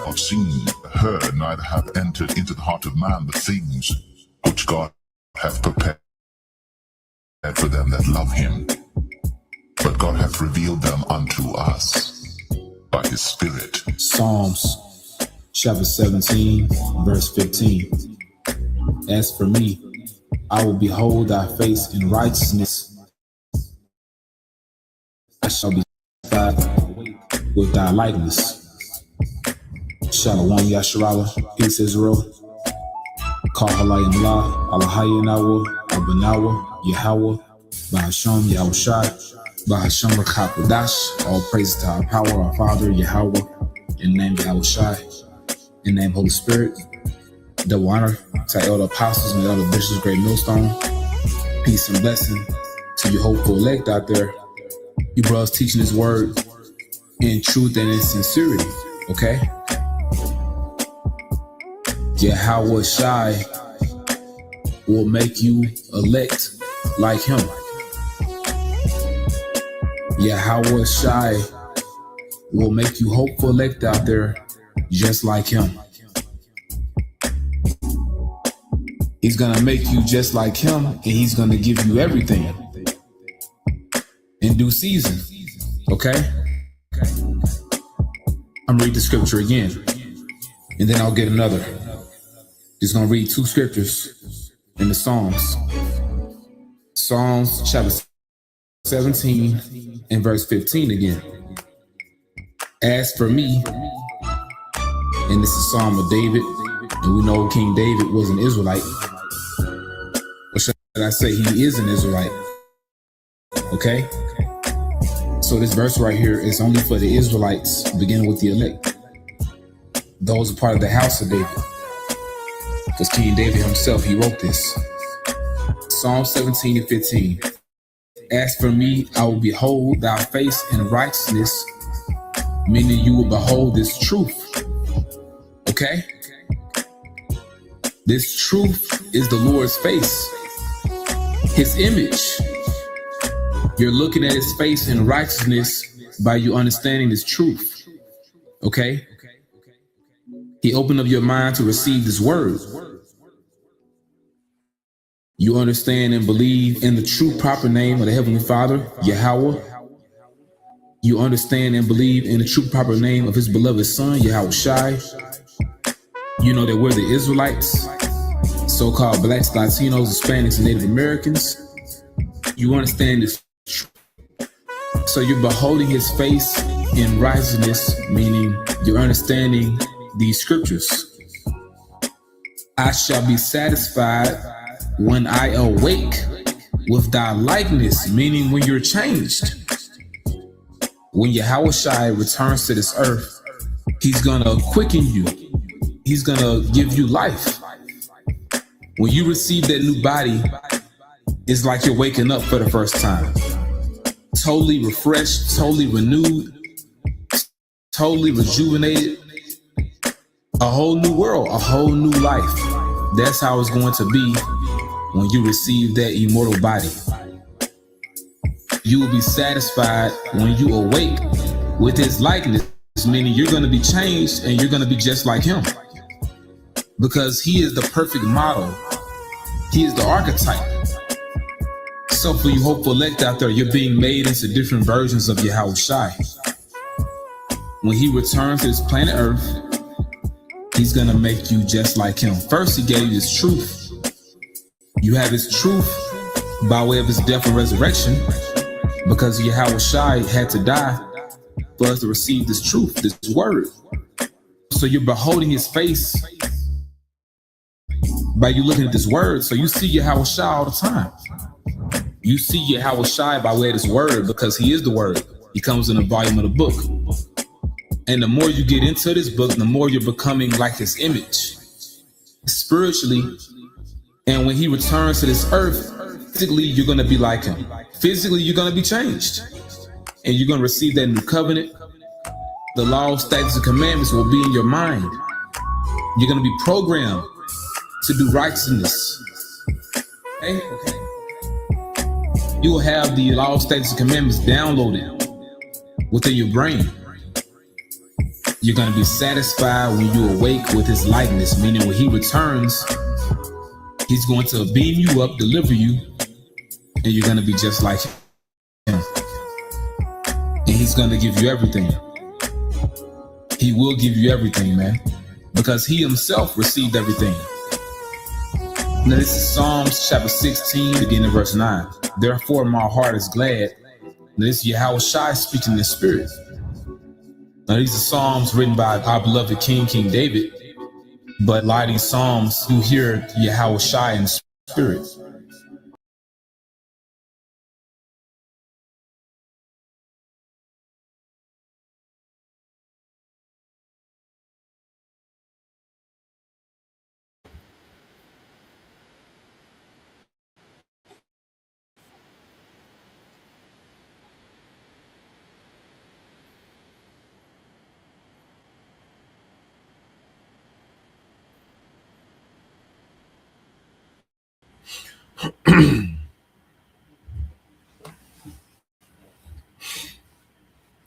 Have seen, heard, neither have entered into the heart of man the things which God hath prepared for them that love him. But God hath revealed them unto us by his Spirit. Psalms chapter 17, verse 15. As for me, I will behold thy face in righteousness. I shall be satisfied with thy likeness. Shalom Yasharala, peace Israel. Call Halayim La, Alahayinawa, Abanawa, Yahweh, Bahasham, Yahushai, Bahasham Rakapadash. All praise to our power, our Father, Yahweh, in the name of Yahushai, in the name of Holy Spirit. Double honor to our elder apostles and elder bishops, great millstone. Peace and blessing to you hopeful elect out there. You brothers teaching his word in truth and in sincerity, okay? Yahweh Shai will make you elect like him. Yahweh Shai will make you hopeful elect out there just like him. He's gonna make you just like him, and he's gonna give you everything in due season, okay? I'm reading the scripture again, and then I'll get another. Just gonna read two scriptures in the Psalms. Psalms chapter 17 and verse 15 again. As for me, and this is Psalm of David, and we know King David was an Israelite. Or should I say he is an Israelite? Okay? So this verse right here is only for the Israelites, beginning with the elect. Those are part of the house of David. Because King David himself, he wrote this. Psalm 17 and 15. As for me, I will behold thy face in righteousness, meaning you will behold this truth. Okay? This truth is the Lord's face, his image. You're looking at his face in righteousness by you understanding this truth. Okay? He opened up your mind to receive this word. You understand and believe in the true proper name of the Heavenly Father, Yahweh. You understand and believe in the true proper name of his beloved Son, Yahushai. You know that we're the Israelites, so-called blacks, Latinos, Hispanics, and Native Americans. You understand this truth. So you're beholding his face in righteousness, meaning you're understanding these scriptures. I shall be satisfied when I awake with thy likeness, meaning when you're changed. When Yahushai returns to this earth, he's gonna quicken you. He's gonna give you life. When you receive that new body, it's like you're waking up for the first time. Totally refreshed, totally renewed, totally rejuvenated. A whole new world, a whole new life. That's how it's going to be when you receive that immortal body. You will be satisfied when you awake with his likeness, meaning you're going to be changed and you're going to be just like him. Because he is the perfect model. He is the archetype. So for you hopeful elect out there, you're being made into different versions of Yahushai. When he returns to this planet Earth, he's going to make you just like him. First, he gave you his truth. You have his truth by way of his death and resurrection, because Yahushai had to die for us to receive this truth, this word. So you're beholding his face by you looking at this word. So you see Yahushai all the time. You see Yahushai by way of this word because he is the word. He comes in a volume of the book. And the more you get into this book, the more you're becoming like his image spiritually. And when he returns to this earth, physically, you're going to be like him. Physically, you're going to be changed. And you're going to receive that new covenant. The law, statutes, and commandments will be in your mind. You're going to be programmed to do righteousness. Okay? You will have the law, statutes, and commandments downloaded within your brain. You're going to be satisfied when you awake with his likeness, meaning when he returns, he's going to beam you up, deliver you, and you're going to be just like him. And he's going to give you everything. He will give you everything, man, because he himself received everything. Now, this is Psalms chapter 16, beginning in verse 9. Therefore, my heart is glad. Now, this is Yahweh Shai speaking in the spirit. Now, these are Psalms written by our beloved King David, but a lot of these Psalms, you hear Yahweh Shai in the spirit.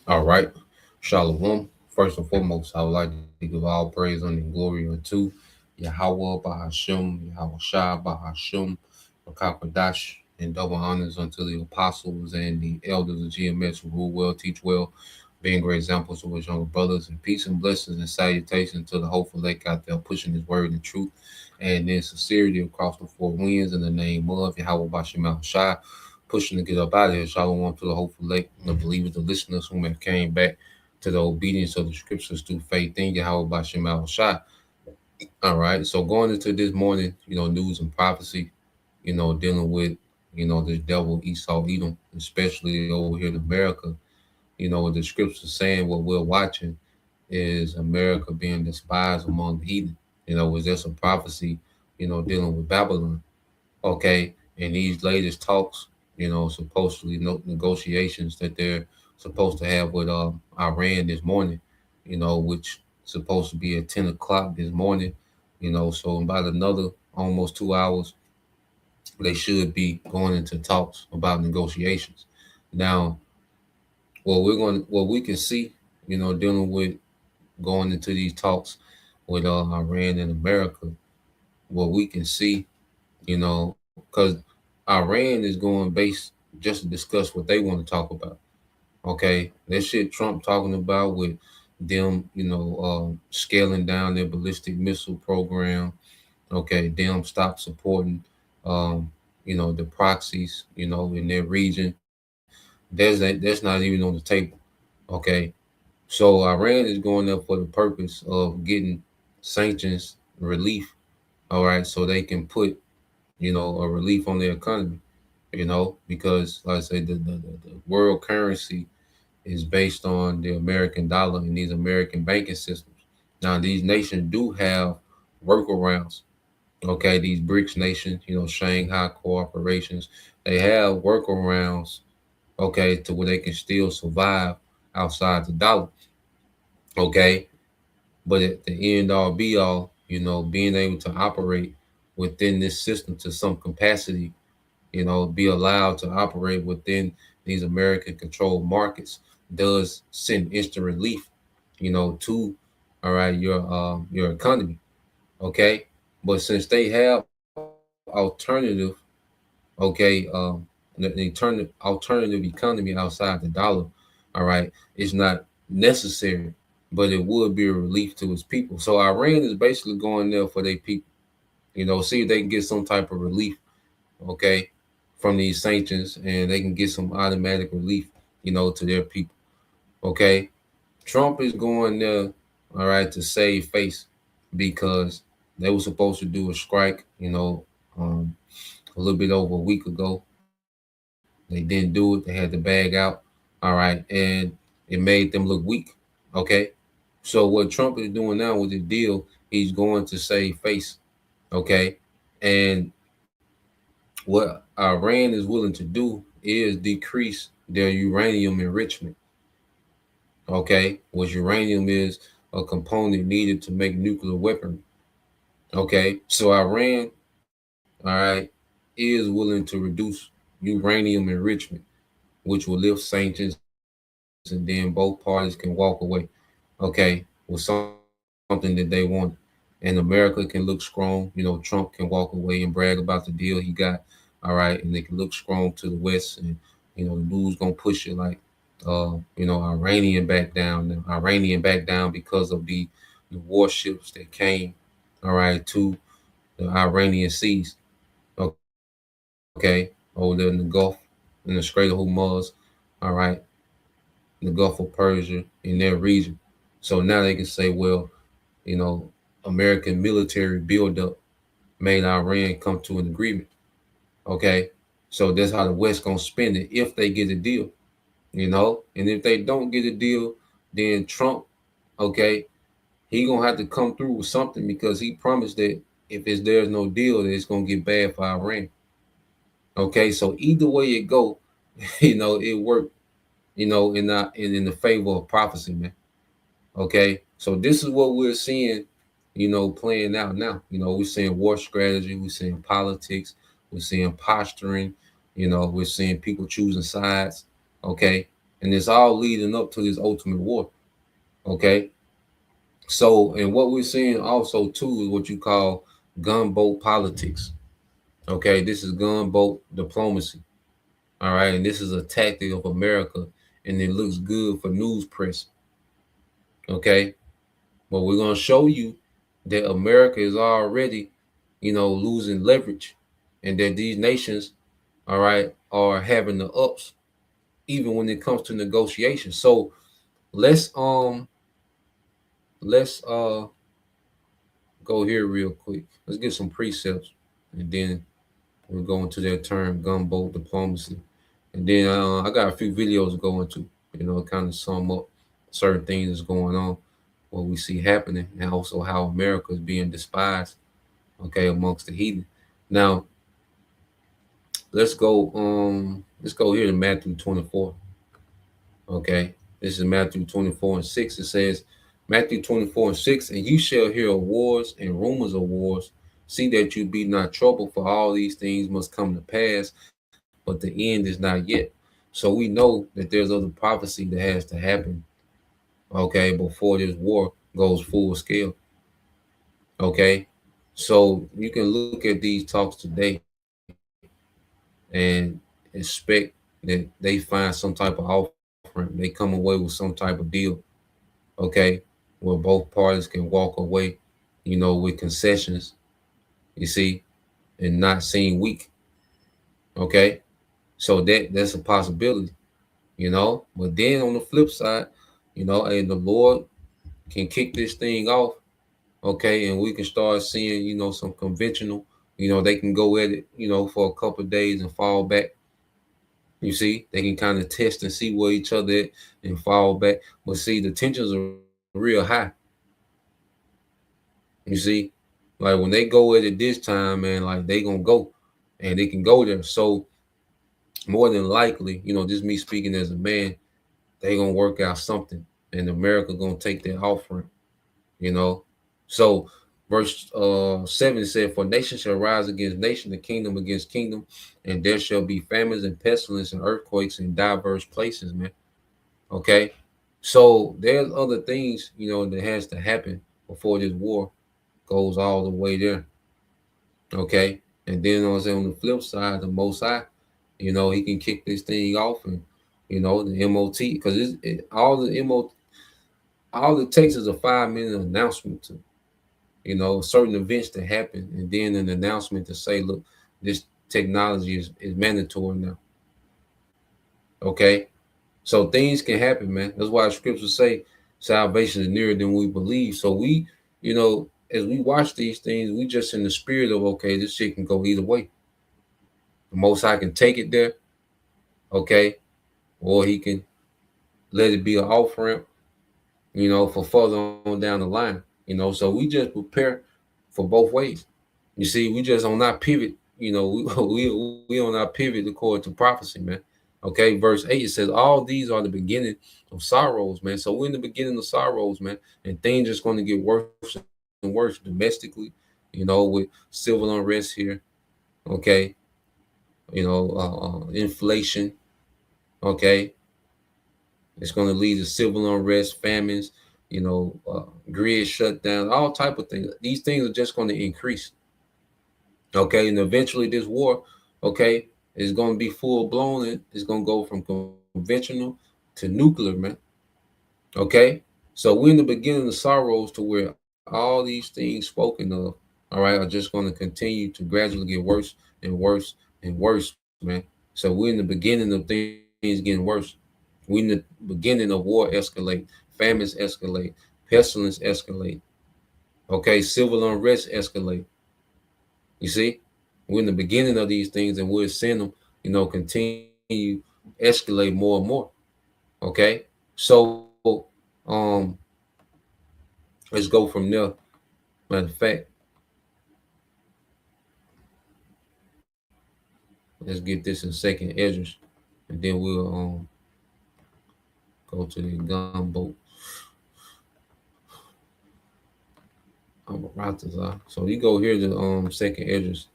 All right. Shalom. First and foremost, I would like to give all praise and glory unto Yahweh Bahashim, Yahweh Shah Bahashim, Rakakadash, and double honors unto the apostles and the elders of GMS who rule well, teach well, being great examples to his younger brothers, and peace and blessings and salutations to the hopeful lake out there pushing his word and truth and in sincerity across the four winds in the name of Yahweh Bashim Shah, pushing to get up out of here. Shalom to the hopeful lake, the believers, the listeners who have came back to the obedience of the scriptures through faith in Yahweh Bashim Shah. All right, so going into this morning, news and prophecy, dealing with, this devil Esau Edom, especially over here in America. The scriptures saying what we're watching is America being despised among the heathen. Was there some prophecy, dealing with Babylon? Okay, and these latest talks, supposedly negotiations that they're supposed to have with Iran this morning, which supposed to be at 10 o'clock this morning, so in about another almost 2 hours, they should be going into talks about negotiations. Now, what we can see, dealing with going into these talks with Iran and America, what we can see, because Iran is going based just to discuss what they want to talk about. Okay, that shit Trump talking about with them, scaling down their ballistic missile program. Okay, them stop supporting, the proxies, in their region. That's not even on the table. Okay, so Iran is going there for the purpose of getting sanctions relief. All right, so they can put, a relief on their economy. Because like I say, the world currency is based on the American dollar and these American banking systems. Now, these nations do have workarounds. Okay, these BRICS nations, Shanghai corporations, they have workarounds, okay, to where they can still survive outside the dollar. Okay, but at the end all be all, being able to operate within this system to some capacity, be allowed to operate within these American controlled markets does send instant relief, to all right your economy. Okay, but since they have alternative, okay, the alternative economy outside the dollar, all right, it's not necessary, but it would be a relief to its people. So Iran is basically going there for their people, see if they can get some type of relief, okay, from these sanctions, and they can get some automatic relief, to their people. Okay, Trump is going there, all right, to save face because they were supposed to do a strike, a little bit over a week ago. They didn't do it. They had to bag out, all right, and it made them look weak. Okay, so what Trump is doing now with the deal, he's going to save face. Okay, and what Iran is willing to do is decrease their uranium enrichment. Okay, which uranium is a component needed to make nuclear weaponry. Okay, so Iran, all right, is willing to reduce uranium enrichment, which will lift sanctions and then both parties can walk away, okay, with something that they want. And America can look strong. Trump can walk away and brag about the deal he got, all right, and they can look strong to the West, and the news gonna push it like, Iranian back down. Now, Iranian back down because of the warships that came, all right, to the Iranian seas, okay, over there in the Gulf, in the Strait of Hormuz, all right, the Gulf of Persia in their region. So now they can say, well, you know, American military buildup made Iran come to an agreement. Okay. So that's how the West gonna spend it if they get a deal. And if they don't get a deal, then Trump, okay, he gonna have to come through with something because he promised that if there's no deal, that it's gonna get bad for Iran. Okay, so either way it go, it worked, in the favor of prophecy, man. Okay, so this is what we're seeing, playing out now. We're seeing war strategy, we're seeing politics, we're seeing posturing, we're seeing people choosing sides. Okay, and it's all leading up to this ultimate war. Okay, so and what we're seeing also too is what you call gunboat politics. Okay, this is gunboat diplomacy. All right, and this is a tactic of America, and it looks good for news press. Okay, but we're gonna show you that America is already, losing leverage, and that these nations, all right, are having the ups, even when it comes to negotiations. So let's um let's go here real quick. Let's get some precepts, and then we'll go into that term gunboat diplomacy, and then I got a few videos to go into, kind of sum up certain things that's going on, what we see happening, and also how America is being despised, okay, amongst the heathen. Now let's go here to Matthew 24. Okay, this is Matthew 24 and 6. It says, Matthew 24 and 6, and you shall hear of wars and rumors of wars. See that you be not troubled, for all these things must come to pass, but the end is not yet. So we know that there's other prophecy that has to happen, okay, before this war goes full scale. Okay, so you can look at these talks today and expect that they find some type of offering. They come away with some type of deal, okay, where both parties can walk away, with concessions, you see, and not seem weak. Okay, so that's a possibility, But then on the flip side, and the Lord can kick this thing off, okay, and we can start seeing, some conventional, they can go at it, for a couple of days and fall back. You see, they can kind of test and see where each other at and fall back. But see, the tensions are real high. You see, like when they go at it this time, man, like they gonna go and they can go there. So more than likely, just me speaking as a man, they gonna work out something, and America gonna take that offering. You know, so verse 7 said, "For nation shall rise against nation, the kingdom against kingdom, and there shall be famines and pestilence and earthquakes in diverse places." Man, okay. So there's other things, that has to happen before this war goes all the way there. Okay. And then on the flip side, the Most High, he can kick this thing off, and the MOT, because all it takes is a 5-minute announcement to, certain events to happen, and then an announcement to say, look, this technology is mandatory now. Okay. So things can happen, man. That's why the scriptures say salvation is nearer than we believe. So we, as we watch these things, we just in the spirit of, okay, this shit can go either way. The Most High can take it there, okay, or he can let it be an off ramp, for further on down the line. So we just prepare for both ways. You see, we just on our pivot, we on our pivot according to prophecy, man. Okay, verse 8, it says, all these are the beginning of sorrows, man. So we're in the beginning of sorrows, man, and things just going to get worse and worse domestically, with civil unrest here, okay, inflation, okay, It's going to lead to civil unrest, famines, grid shutdown, all type of things. These things are just going to increase. Okay, and eventually this war, okay, is going to be full blown. And it's going to go from conventional to nuclear, man. Okay, so we're in the beginning of sorrows to where all these things spoken of, all right, are just going to continue to gradually get worse and worse and worse, man. So we're in the beginning of things getting worse. We're in the beginning of war escalate, famines escalate, pestilence escalate. Okay, civil unrest escalate. You see, we're in the beginning of these things, and we're seeing them, continue escalate more and more. Okay, so um, let's go from there. Matter of fact, let's get this in second Esdras, and then we'll go to the gunboat. So you go here to second Esdras.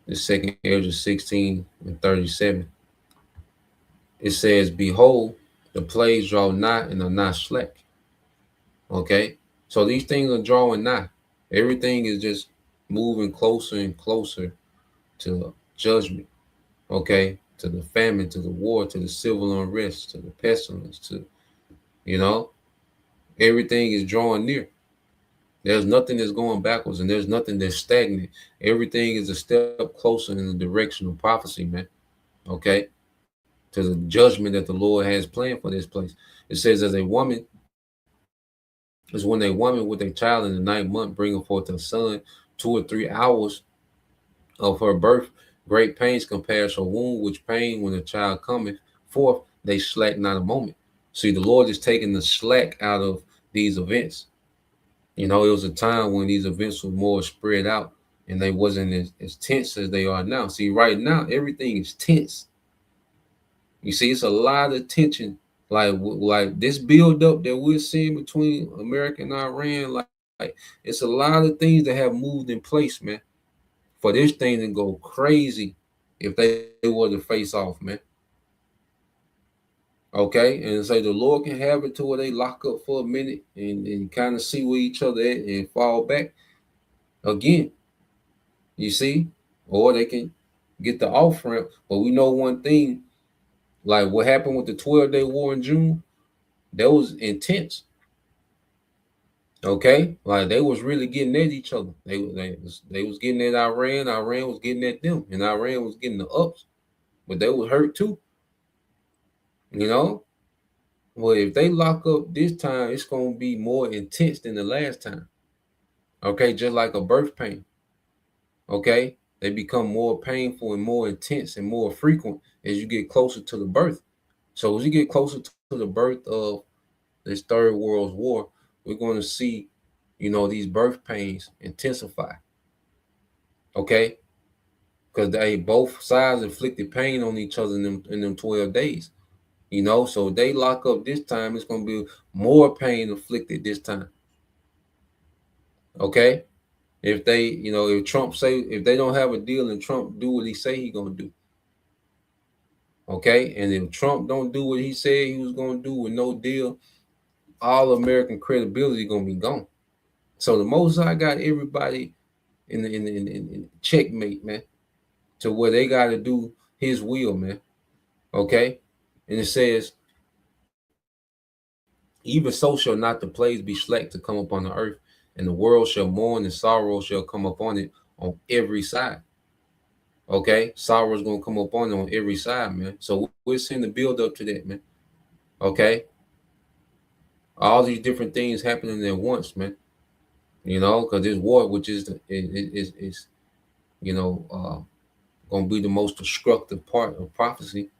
The second Esdras 16 and 37. It says, "Behold, the plagues draw nigh and are not slack." Okay, so these things are drawing nigh. Everything is just moving closer and closer to judgment. Okay, to the famine, to the war, to the civil unrest, to the pestilence, to everything is drawing near. There's nothing that's going backwards, and there's nothing that's stagnant. Everything is a step closer in the direction of prophecy, man. Okay, to the judgment that the Lord has planned for this place. It says, "As a woman is when a woman with a child in the 9th month bringeth forth a son, 2 or 3 hours of her birth, great pains compares her womb, which pain when the child cometh forth, they slack not a moment." See, the Lord is taking the slack out of these events. It was a time when these events were more spread out and they wasn't as tense as they are now. See, right now, everything is tense. You see, it's a lot of tension. Like this build up that we're seeing between America and Iran, like it's a lot of things that have moved in place, man, for this thing to go crazy if they were to face off, man. Okay, and so the Lord can have it to where they lock up for a minute and kind of see where each other at and fall back again. You see, or they can get the off ramp. But we know one thing, like what happened with the 12-day war in June, that was intense. Okay, like they was really getting at each other. They was getting at Iran. Iran was getting at them, and Iran was getting the ups, but they was hurt too. Well, if they lock up this time, it's gonna be more intense than the last time. Okay, just like a birth pain. Okay, they become more painful and more intense and more frequent as you get closer to the birth. So as you get closer to the birth of this Third World War, we're going to see, these birth pains intensify. Okay, because they both sides inflicted pain on each other in them 12 days. So if they lock up this time, it's going to be more pain inflicted this time. Okay, if they, if Trump if they don't have a deal and Trump do what he say he gonna do. Okay, and if Trump don't do what he said he was gonna do with no deal, all American credibility gonna be gone. So the Most High got everybody in checkmate, man, to where they got to do His will, man. Okay, and it says, "Even so shall not the plagues be slack to come upon the earth, and the world shall mourn, and sorrow shall come upon it on every side." Okay, sorrow is gonna come upon it on every side, man. So we're seeing the build up to that, man. Okay, all these different things happening at once, man. Because this war, which is gonna be the most destructive part of prophecy,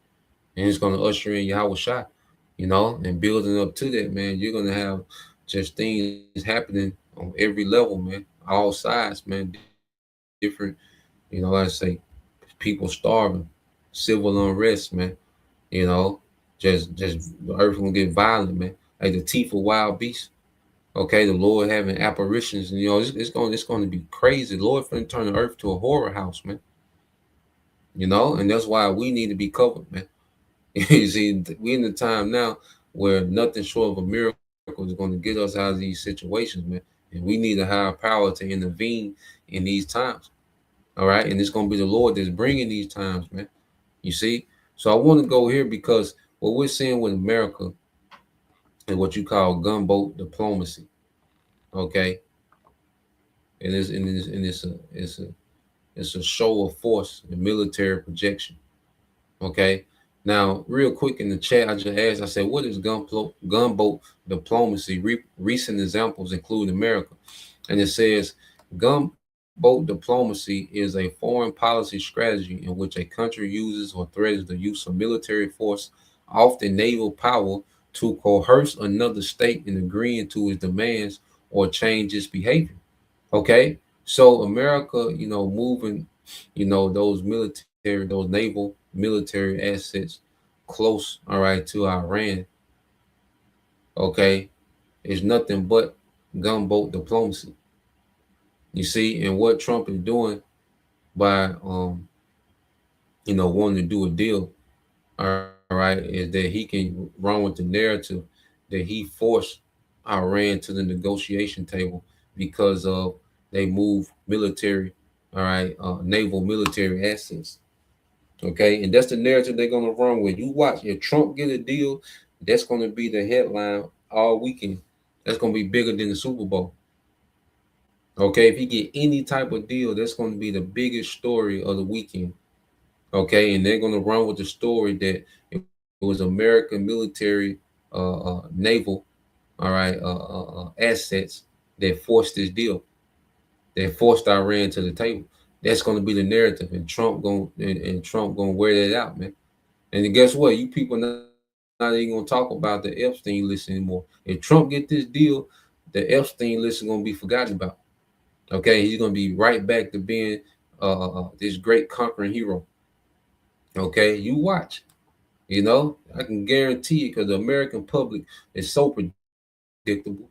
and it's gonna usher in Yahweh Shai, and building up to that, man. You're gonna have just things happening on every level, man, all sides, man. Different, like I say, people starving, civil unrest, man. Just the earth gonna get violent, man. Like the teeth of wild beasts. Okay, the Lord having apparitions, and it's going to be crazy. The Lord finna turn the earth to a horror house, man. And that's why we need to be covered, man. You see, we in the time now where nothing short of a miracle is going to get us out of these situations, man. And we need a higher power to intervene in these times. All right. And it's going to be the Lord that's bringing these times, man. You see? So I want to go here because what we're seeing with America is what you call gunboat diplomacy. Okay. It's a show of force and military projection. Okay. Now, real quick in the chat, I just asked, I said, what is gunboat diplomacy? Recent examples include America. And it says, gunboat diplomacy is a foreign policy strategy in which a country uses or threatens the use of military force, often naval power, to coerce another state in agreeing to its demands or change its behavior. Okay. So America, moving, those military, those naval military assets close, all right, to Iran, okay, is nothing but gunboat diplomacy. You see, and what Trump is doing by wanting to do a deal, all right, is that he can run with the narrative that he forced Iran to the negotiation table because of they move military, all right, naval military assets. Okay, and that's the narrative they're gonna run with. You watch if Trump get a deal, that's gonna be the headline all weekend. That's gonna be bigger than the Super Bowl. Okay, if he get any type of deal, that's gonna be the biggest story of the weekend. Okay, and they're gonna run with the story that it was American military, naval, all right, assets that forced this deal, that forced Iran to the table. That's gonna be the narrative, and Trump gonna wear that out, man. And then guess what? You people not even gonna talk about the Epstein list anymore. If Trump get this deal, the Epstein list is gonna be forgotten about. Okay, he's gonna be right back to being this great conquering hero. Okay, you watch. I can guarantee it because the American public is so predictable.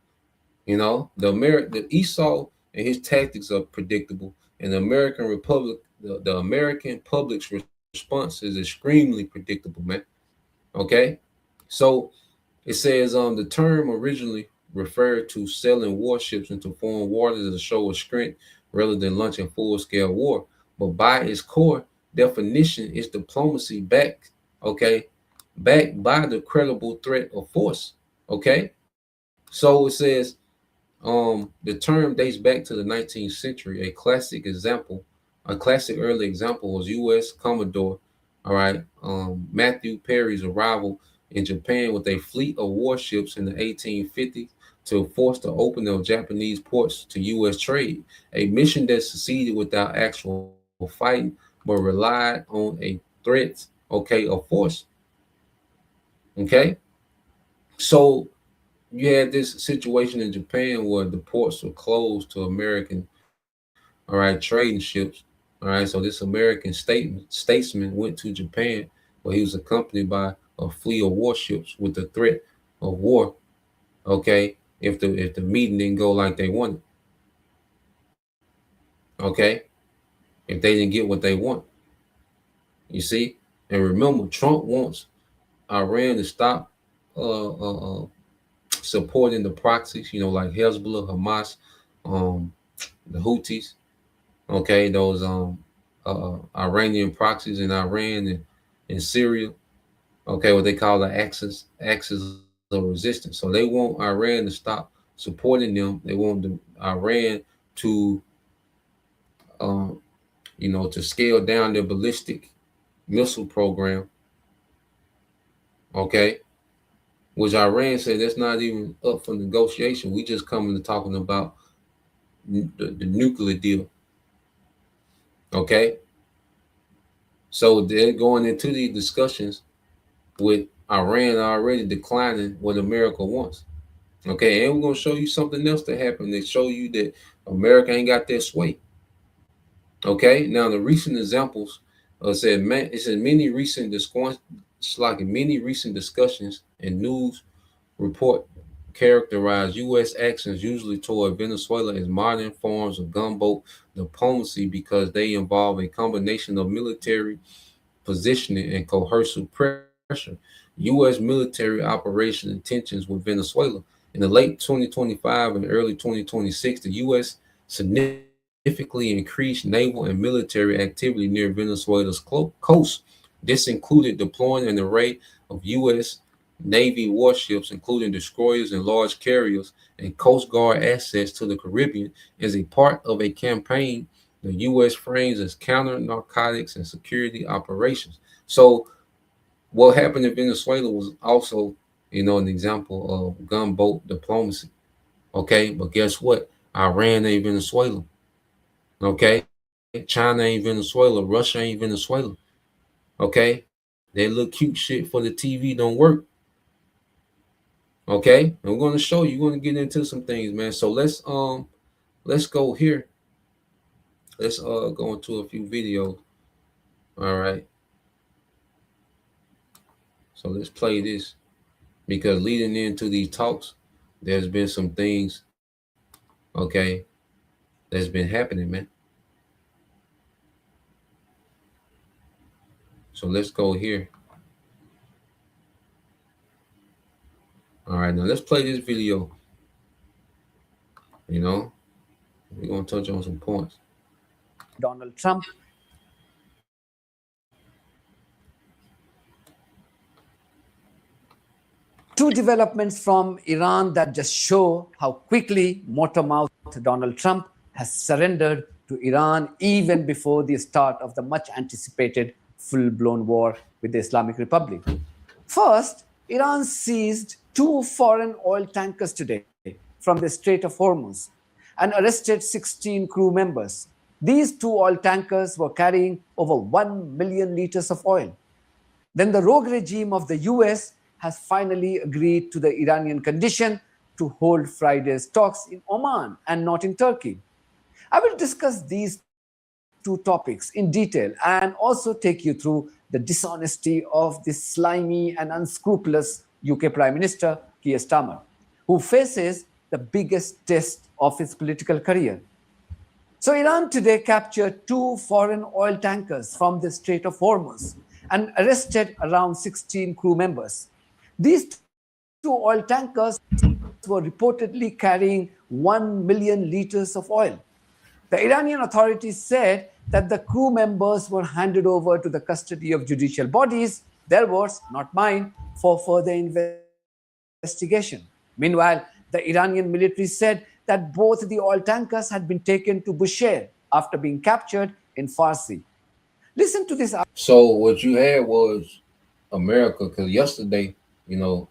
The Esau and his tactics are predictable, and the American Republic, the American public's response is extremely predictable, man. Okay, so it says the term originally referred to selling warships into foreign waters as a show of strength rather than launching full-scale war. But by its core definition, it's diplomacy backed, okay, backed by the credible threat of force. Okay, so it says the term dates back to the 19th century. A classic early example was U.S. Commodore, all right, Matthew Perry's arrival in Japan with a fleet of warships in the 1850s to force the opening of Japanese ports to U.S. trade, a mission that succeeded without actual fighting, but relied on a threat, okay, of force. Okay, so you had this situation in Japan where the ports were closed to American, all right, trading ships. All right, so this American statesman went to Japan, where he was accompanied by a fleet of warships with the threat of war. Okay, if the meeting didn't go like they wanted. Okay, if they didn't get what they want, you see. And remember, Trump wants Iran to stop supporting the proxies, like Hezbollah, Hamas, um, the Houthis, okay, those Iranian proxies in Iran and in Syria, okay, what they call the axis of resistance. So they want Iran to stop supporting them. They want Iran to to scale down their ballistic missile program, okay, which Iran said that's not even up for negotiation. We just coming to talking about the nuclear deal. Okay, so they're going into these discussions with Iran already declining what America wants. Okay, and we're gonna show you something else that happened that show you that America ain't got that sway. Okay, now the recent examples it said many recent discussions and news report characterize U.S. actions usually toward Venezuela as modern forms of gunboat diplomacy because they involve a combination of military positioning and coercive pressure. U.S. military operation and tensions with Venezuela. In the late 2025 and early 2026, the U.S. significantly increased naval and military activity near Venezuela's coast. This included deploying an array of U.S. Navy warships, including destroyers and large carriers, and Coast Guard assets to the Caribbean as a part of a campaign the U.S. frames as counter narcotics and security operations. So, what happened in Venezuela was also, an example of gunboat diplomacy. Okay, but guess what? Iran ain't Venezuela. Okay, China ain't Venezuela. Russia ain't Venezuela. Okay, that little cute shit for the TV don't work. Okay, and we're gonna show you. We're gonna get into some things, man. So let's go here. Let's go into a few videos. All right. So let's play this because leading into these talks, there's been some things, okay, that's been happening, man. So let's go here. All right, now let's play this video. We're gonna touch on some points. Donald Trump. Two developments from Iran that just show how quickly motor-mouthed Donald Trump has surrendered to Iran even before the start of the much-anticipated full-blown war with the Islamic Republic. First, Iran seized two foreign oil tankers today from the Strait of Hormuz and arrested 16 crew members. These two oil tankers were carrying over 1 million liters of oil. Then the rogue regime of the US has finally agreed to the Iranian condition to hold Friday's talks in Oman and not in Turkey. I will discuss these two topics in detail and also take you through the dishonesty of this slimy and unscrupulous UK Prime Minister, Keir Starmer, who faces the biggest test of his political career. So Iran today captured two foreign oil tankers from the Strait of Hormuz and arrested around 16 crew members. These two oil tankers were reportedly carrying 1 million liters of oil. The Iranian authorities said that the crew members were handed over to the custody of judicial bodies, their words, not mine, for further investigation. Meanwhile, the Iranian military said that both the oil tankers had been taken to Bushehr after being captured in Farsi. Listen to this. So what you had was America, because yesterday, because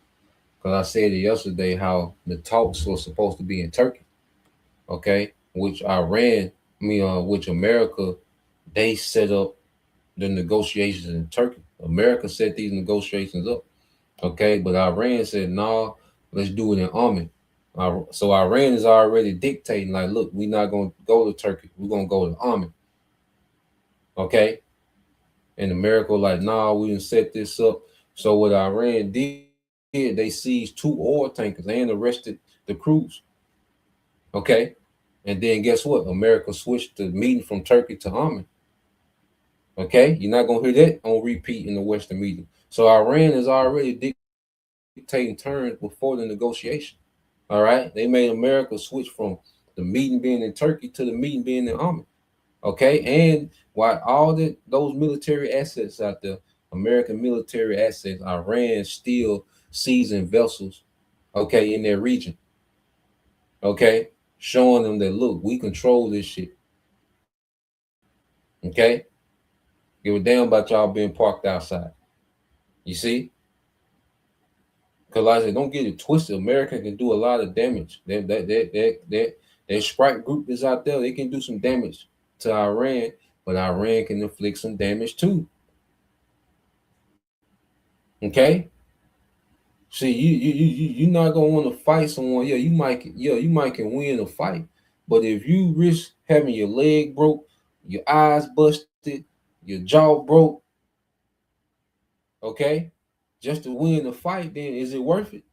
I said it yesterday, how the talks were supposed to be in Turkey, okay, which which America, they set up the negotiations in Turkey. America set these negotiations up, okay, but Iran said, nah, let's do it in Oman. So Iran is already dictating, like, look, we're not going to go to Turkey. We're going to go to Oman, okay? And America like, nah, we didn't set this up. So what Iran did, they seized two oil tankers and arrested the crews. Okay. And then guess what? America switched the meeting from Turkey to Oman. Okay. You're not going to hear that on repeat in the Western media. So Iran is already dictating terms before the negotiation. All right. They made America switch from the meeting being in Turkey to the meeting being in Oman. Okay. And while all those military assets out there, American military assets, Iran still seizing vessels, okay, in their region. Okay. Showing them that, look, we control this shit. Okay. Give a damn about y'all being parked outside. You see? Because like I said, don't get it twisted. America can do a lot of damage. That Sprite group is out there. They can do some damage to Iran, but Iran can inflict some damage too. Okay. See, you're not gonna want to fight someone. Yeah, you might can win a fight, but if you risk having your leg broke, your eyes busted, your jaw broke, okay, just to win the fight, then is it worth it?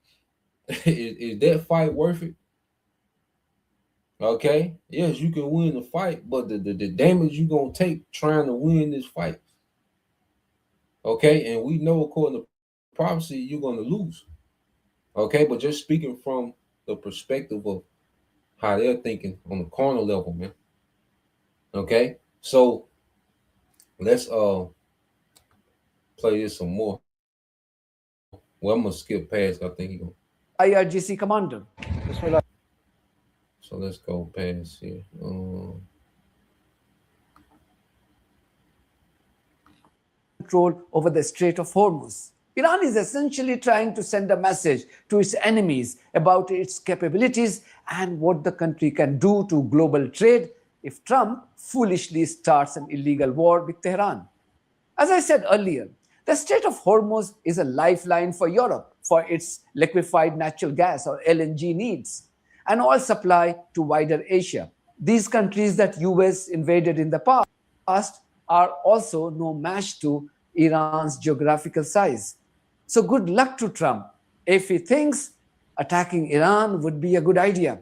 is that fight worth it? Okay, yes, you can win the fight, but the damage you're gonna take trying to win this fight. Okay, and we know according to prophecy, you're going to lose. Okay, but just speaking from the perspective of how they're thinking on the carnal level, man. Okay, so let's play this some more. Well, I'm gonna skip past. I think he gonna. IRGC commander. So let's go past here. Control over the Strait of Hormuz. Iran is essentially trying to send a message to its enemies about its capabilities and what the country can do to global trade if Trump foolishly starts an illegal war with Tehran. As I said earlier, the Strait of Hormuz is a lifeline for Europe for its liquefied natural gas or LNG needs and oil supply to wider Asia. These countries that US invaded in the past are also no match to Iran's geographical size. So good luck to Trump if he thinks attacking Iran would be a good idea.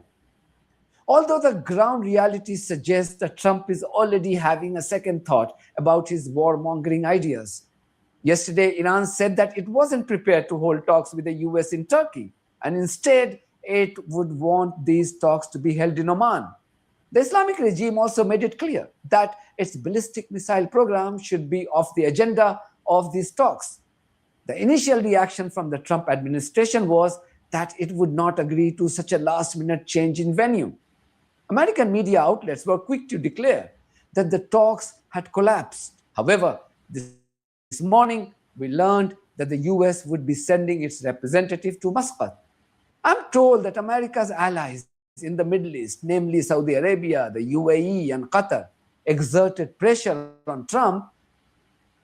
Although the ground reality suggests that Trump is already having a second thought about his warmongering ideas. Yesterday, Iran said that it wasn't prepared to hold talks with the US in Turkey, and instead, it would want these talks to be held in Oman. The Islamic regime also made it clear that its ballistic missile program should be off the agenda of these talks. The initial reaction from the Trump administration was that it would not agree to such a last-minute change in venue. American media outlets were quick to declare that the talks had collapsed. However, this morning we learned that the US would be sending its representative to Muscat. I'm told that America's allies in the Middle East, namely Saudi Arabia, the UAE, and Qatar, exerted pressure on Trump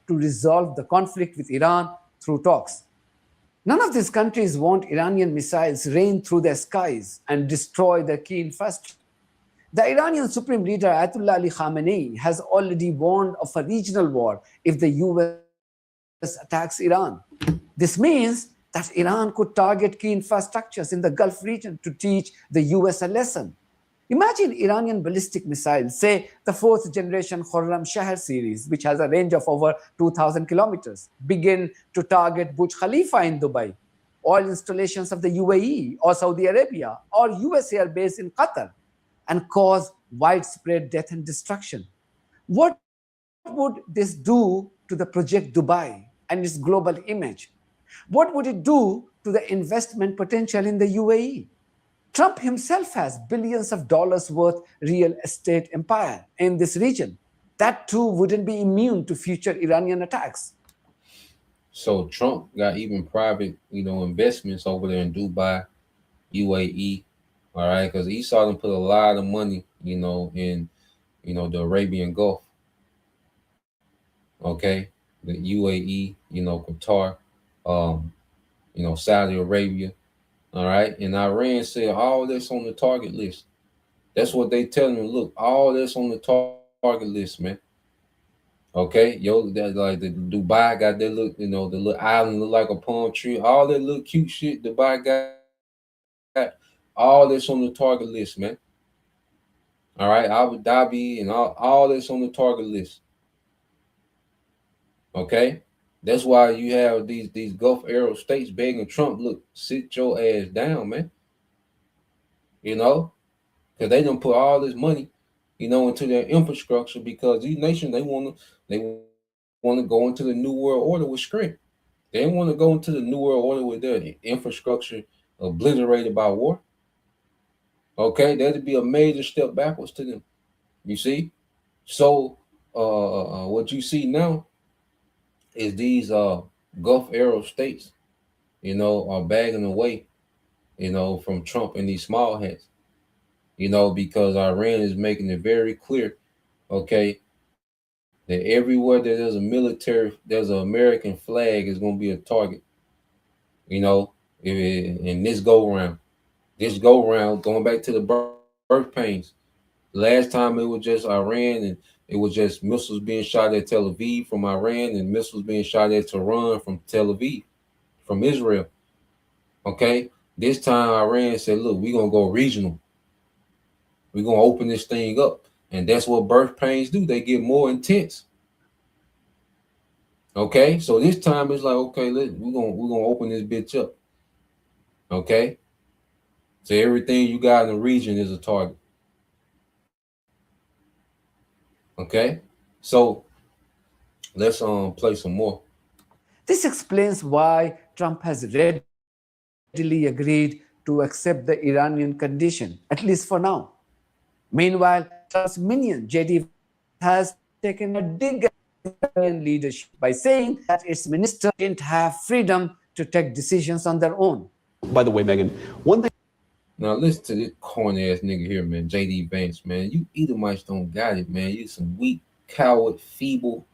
to resolve the conflict with Iran through talks. None of these countries want Iranian missiles rain through their skies and destroy their key infrastructure. The Iranian Supreme Leader Ayatollah Ali Khamenei has already warned of a regional war if the US attacks Iran. This means that Iran could target key infrastructures in the Gulf region to teach the US a lesson. Imagine Iranian ballistic missiles, say the fourth generation Khorram Shahr series, which has a range of over 2,000 kilometers, begin to target Burj Khalifa in Dubai, oil installations of the UAE or Saudi Arabia, or US air base in Qatar, and cause widespread death and destruction. What would this do to the Project Dubai and its global image? What would it do to the investment potential in the UAE? Trump himself has billions of dollars worth real estate empire in this region. That too wouldn't be immune to future Iranian attacks. So Trump got even private, investments over there in Dubai, UAE. All right, because he saw them put a lot of money, in, the Arabian Gulf. Okay, the UAE, Qatar, Saudi Arabia. All right, and Iran said all this on the target list. That's what they telling them. Look, all this on the target list, man. Okay, that like the Dubai got that look, the little island look like a palm tree. All that little cute shit Dubai got, all this on the target list, man. All right, Abu Dhabi and all this on the target list. Okay, that's why you have these Gulf Arab states begging Trump, look, sit your ass down, man. Because they don't put all this money, into their infrastructure because these nations they want to go into the new world order with strength. They want to go into the new world order with their infrastructure obliterated by war. Okay, that'd be a major step backwards to them. You see, so what you see now is these Gulf Arab states, are bagging away, from Trump and these small hats, because Iran is making it very clear, okay, that everywhere that there's an American flag is going to be a target, in this go round, going back to the birth pains. Last time it was just Iran and it was just missiles being shot at Tel Aviv from Iran and missiles being shot at Tehran from Tel Aviv, from Israel. Okay, this time Iran said, look, we're going to go regional. We're going to open this thing up. And that's what birth pains do. They get more intense. Okay, so this time it's like, okay, we're gonna open this bitch up. Okay, so everything you got in the region is a target. Okay, so let's play some more. This explains why Trump has readily agreed to accept the Iranian condition, at least for now. Meanwhile, Trump's minion, J.D. Vance, has taken a dig at Iranian leadership by saying that its ministers didn't have freedom to take decisions on their own. By the way, Megan, one thing. Now listen to this corny ass nigga here, man. J.D. Vance, man. You Edomites don't got it, man. You some weak, coward, feeble.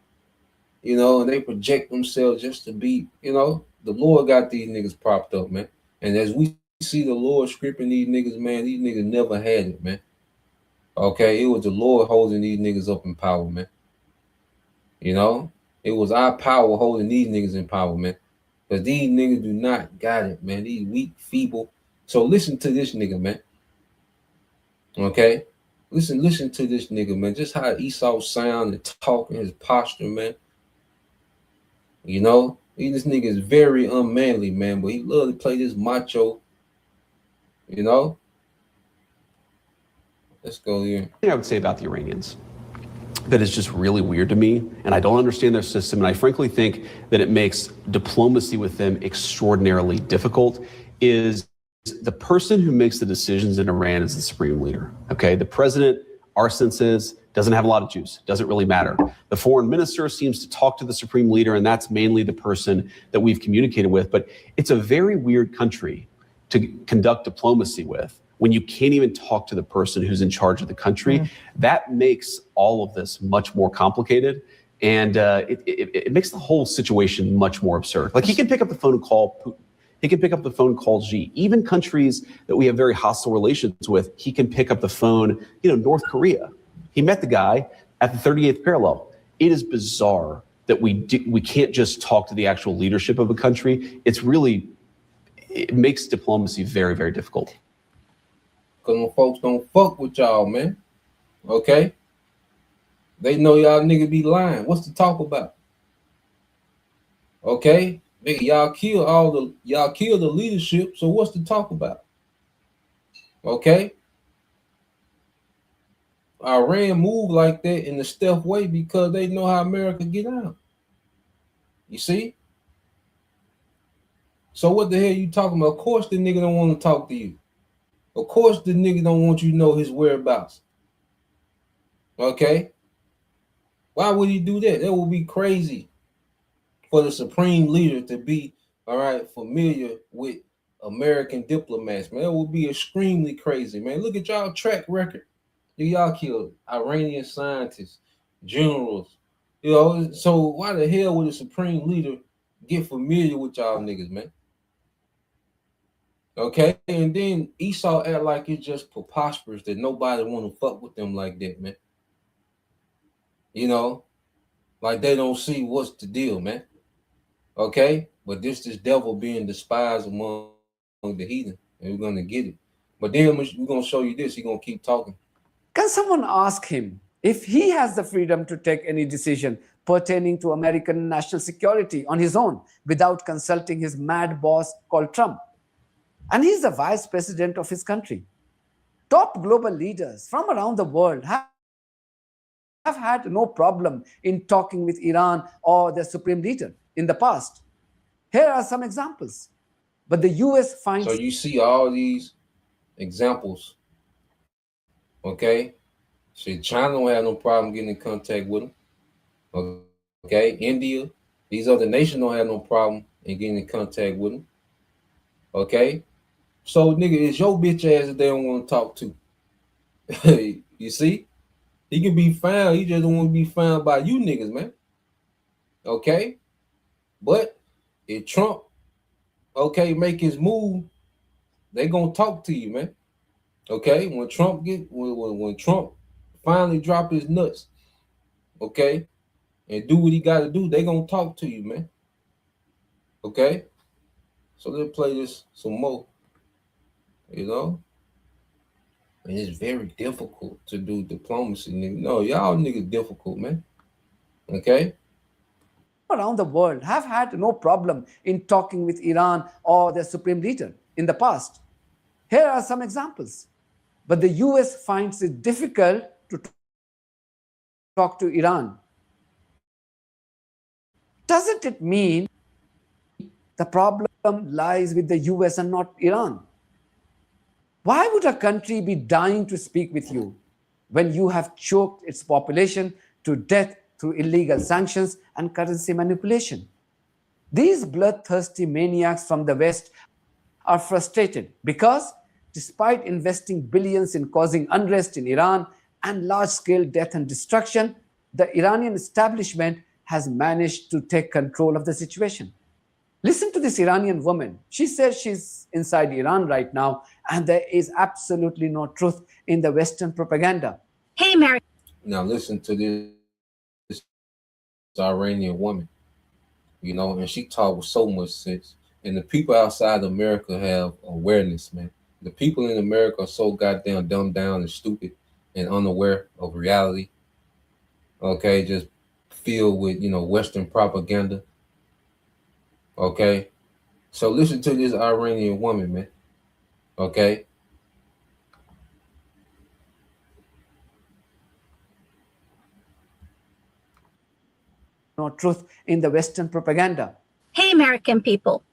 And they project themselves just to be. The Lord got these niggas propped up, man. And as we see the Lord scripting these niggas, man, these niggas never had it, man. Okay, it was the Lord holding these niggas up in power, man. It was our power holding these niggas in power, man. Because these niggas do not got it, man. These weak, feeble. So listen to this nigga, man. Okay? Listen to this nigga, man. Just how Esau sound and talk and his posture, man. This nigga is very unmanly, man, but he love to play this macho. Let's go here. Thing I would say about the Iranians that is just really weird to me, and I don't understand their system, and I frankly think that it makes diplomacy with them extraordinarily difficult, is the person who makes the decisions in Iran is the supreme leader. Okay, the president, our sense is, doesn't have a lot of juice, doesn't really matter. The foreign minister seems to talk to the supreme leader, and that's mainly the person that we've communicated with. But it's a very weird country to conduct diplomacy with when you can't even talk to the person who's in charge of the country. That makes all of this much more complicated. And it makes the whole situation much more absurd. Like, he can pick up the phone and call Putin. He can pick up the phone and call Xi. Even countries that we have very hostile relations with, he can pick up the phone. North Korea. He met the guy at the 38th parallel. It is bizarre that we can't just talk to the actual leadership of a country. It makes diplomacy very, very difficult. Because when folks don't fuck with y'all, man. Okay? They know y'all niggas be lying. What's to talk about? Okay? Nigga, y'all kill the leadership, so what's to talk about? Okay? Iran move like that in a stealth way because they know how America get out. You see? So what the hell you talking about? Of course the nigga don't want to talk to you. Of course the nigga don't want you to know his whereabouts. Okay? Why would he do that? That would be crazy for the supreme leader to be, familiar with American diplomats, man. That would be extremely crazy, man. Look at y'all track record. Y'all killed Iranian scientists, generals. So why the hell would the supreme leader get familiar with y'all niggas, man? Okay, and then Esau act like it's just preposterous that nobody want to fuck with them like that, man. Like they don't see what's the deal, man. Okay, but this devil being despised among the heathen, and we're gonna get it. But then we're gonna show you this. He's gonna keep talking. Can someone ask him if he has the freedom to take any decision pertaining to American national security on his own without consulting his mad boss called Trump? And he's the vice president of his country. Top global leaders from around the world have had no problem in talking with Iran or their supreme leader in the past. Here are some examples. But the US finds... So you see all these examples. Okay? See, China don't have no problem getting in contact with them. Okay? India, these other nations don't have no problem in getting in contact with them. Okay? So, nigga, it's your bitch ass that they don't want to talk to. You see? He can be found. He just don't want to be found by you niggas, man. Okay? But if Trump, make his move, they gonna talk to you, man. Okay? When Trump when Trump finally drop his nuts, okay, and do what he got to do, they gonna talk to you, man. Okay? So let's play this some more. And it's very difficult to do diplomacy, nigga. No, y'all niggas difficult, man. Okay? around the world have had no problem in talking with Iran or their supreme leader in the past. Here are some examples. But the US finds it difficult to talk to Iran. Doesn't it mean the problem lies with the US and not Iran? Why would a country be dying to speak with you when you have choked its population to death through illegal sanctions and currency manipulation? These bloodthirsty maniacs from the West are frustrated because, despite investing billions in causing unrest in Iran and large-scale death and destruction, the Iranian establishment has managed to take control of the situation. Listen to this Iranian woman. She says she's inside Iran right now, and there is absolutely no truth in the Western propaganda. Hey, Mary. Now listen to this Iranian woman, and she talked with so much sense. And the people outside America have awareness, man. The people in America are so goddamn dumbed down and stupid and unaware of reality. Okay, just filled with, Western propaganda. Okay, so listen to this Iranian woman, man. Okay. No truth in the Western propaganda. Hey, American people.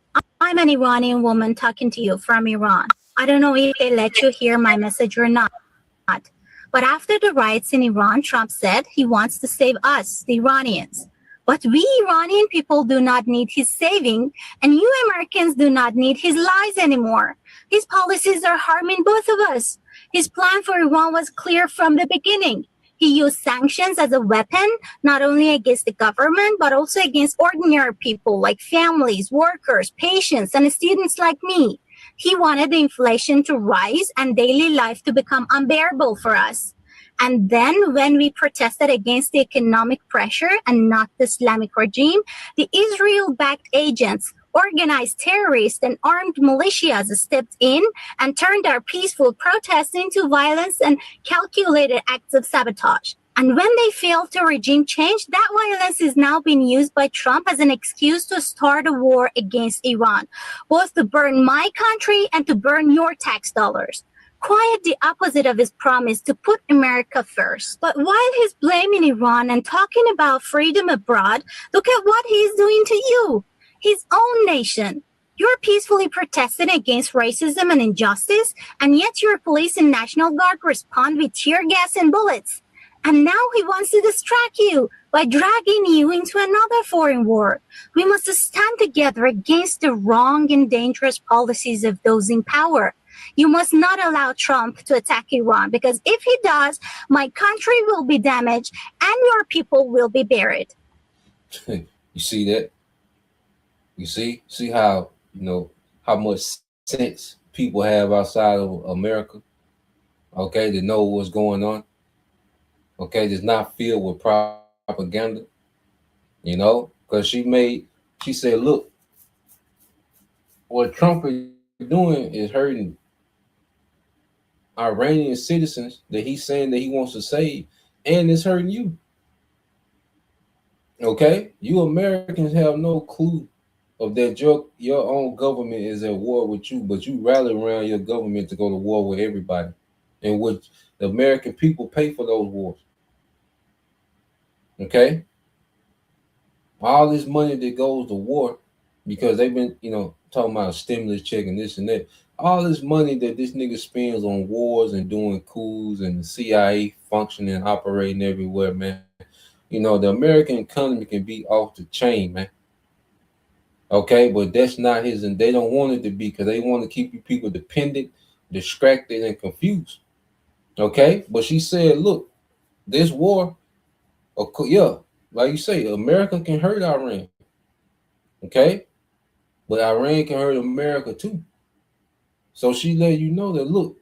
I'm an Iranian woman talking to you from Iran. I don't know if they let you hear my message or not. But after the riots in Iran, Trump said he wants to save us, the Iranians. But we Iranian people do not need his saving, and you Americans do not need his lies anymore. His policies are harming both of us. His plan for Iran was clear from the beginning. He used sanctions as a weapon, not only against the government, but also against ordinary people like families, workers, patients, and students like me. He wanted the inflation to rise and daily life to become unbearable for us. And then when we protested against the economic pressure and not the Islamic regime, the Israel-backed agents, organized terrorists, and armed militias stepped in and turned our peaceful protests into violence and calculated acts of sabotage. And when they failed to regime change, that violence is now being used by Trump as an excuse to start a war against Iran, both to burn my country and to burn your tax dollars. Quite the opposite of his promise to put America first. But while he's blaming Iran and talking about freedom abroad, look at what he's doing to you, his own nation. You're peacefully protesting against racism and injustice, and yet your police and National Guard respond with tear gas and bullets. And now he wants to distract you by dragging you into another foreign war. We must stand together against the wrong and dangerous policies of those in power. You must not allow Trump to attack Iran, because if he does, my country will be damaged and your people will be buried. You see that? You see how, how much sense people have outside of America, okay, to know what's going on, okay, that's not filled with propaganda, because she said, look, what Trump is doing is hurting Iranian citizens that he's saying that he wants to save, and it's hurting you. Okay, you Americans have no clue of that your own government is at war with you, but you rally around your government to go to war with everybody, and which the American people pay for those wars. Okay, all this money that goes to war, because they've been, talking about a stimulus check and this and that. All this money that this nigga spends on wars and doing coups and the CIA functioning, operating everywhere, man. The American economy can be off the chain, man. Okay, but that's not his, and they don't want it to be, because they want to keep you people dependent, distracted, and confused. Okay, but she said, look, this war, yeah, like you say, America can hurt Iran. Okay, but Iran can hurt America too. So she let you know that, look,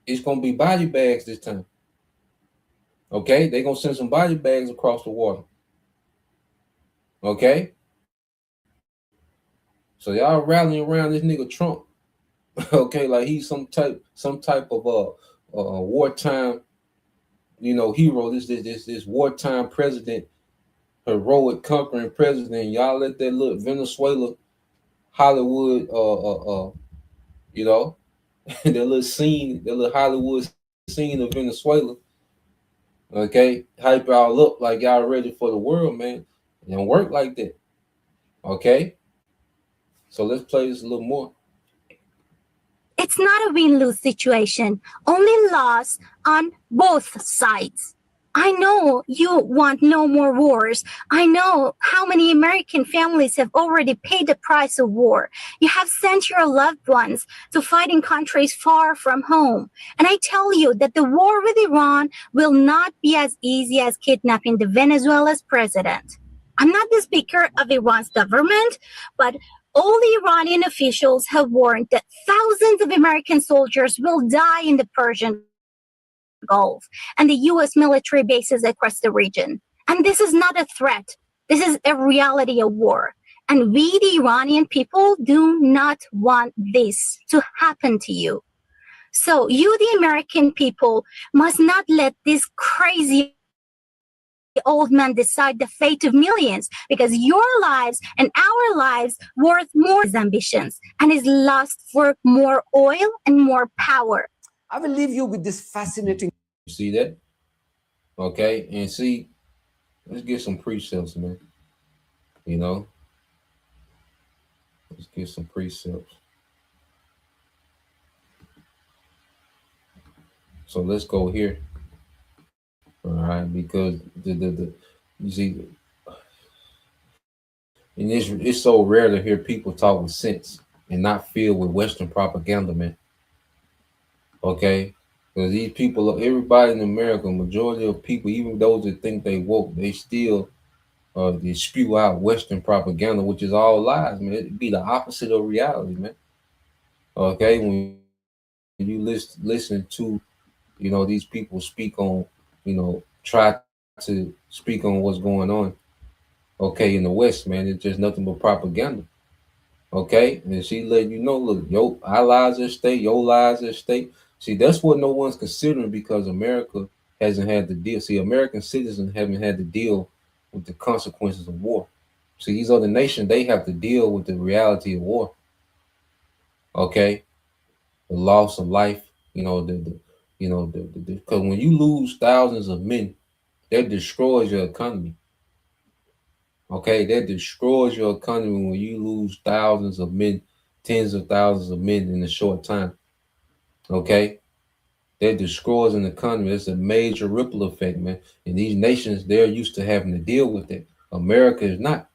it's going to be body bags this time. Okay, they're going to send some body bags across the water. Okay, so y'all rallying around this nigga Trump. Okay, like he's some type of wartime, hero. This wartime president heroic conquering president. Y'all let that little Venezuela Hollywood you know, that little scene, that little Hollywood scene of Venezuela, okay, hype y'all up like y'all ready for the world, man. It don't work like that. Okay. So let's play this a little more. It's not a win-lose situation, only loss on both sides. I know you want no more wars. I know how many American families have already paid the price of war. You have sent your loved ones to fight in countries far from home. And I tell you that the war with Iran will not be as easy as kidnapping the Venezuela's president. I'm not the speaker of Iran's government, but all the Iranian officials have warned that thousands of American soldiers will die in the Persian Gulf and the U.S. military bases across the region. And this is not a threat. This is a reality of war. And we, the Iranian people, do not want this to happen to you. So you, the American people, must not let this crazy old man decide the fate of millions, because your lives and our lives worth more than his ambitions and his lust for more oil and more power. I will leave you with this fascinating. You see that? Okay, and see, let's get some precepts, man. You know, let's get some precepts. So let's go here. All right, because the you see, and it's so rare to hear people talk with sense and not filled with Western propaganda, man. Okay, because these people, everybody in America, majority of people, even those that think they woke, they still they spew out Western propaganda, which is all lies, man. It'd be the opposite of reality, man. Okay, when you listen to, you know, these people speak on, you know, try to speak on what's going on, okay, in the West, man, it's just nothing but propaganda. Okay, and she let you know, look, our lives at stake, your lives at stake. See, that's what no one's considering, because America hasn't had to deal. See, American citizens haven't had to deal with the consequences of war. See, these other nations, they have to deal with the reality of war. Okay, the loss of life. You know, because when you lose thousands of men, that destroys your economy. Okay, that destroys your economy when you lose thousands of men, tens of thousands of men in a short time. Okay, that destroys an economy. It's a major ripple effect, man. And these nations, they're used to having to deal with it. America is not.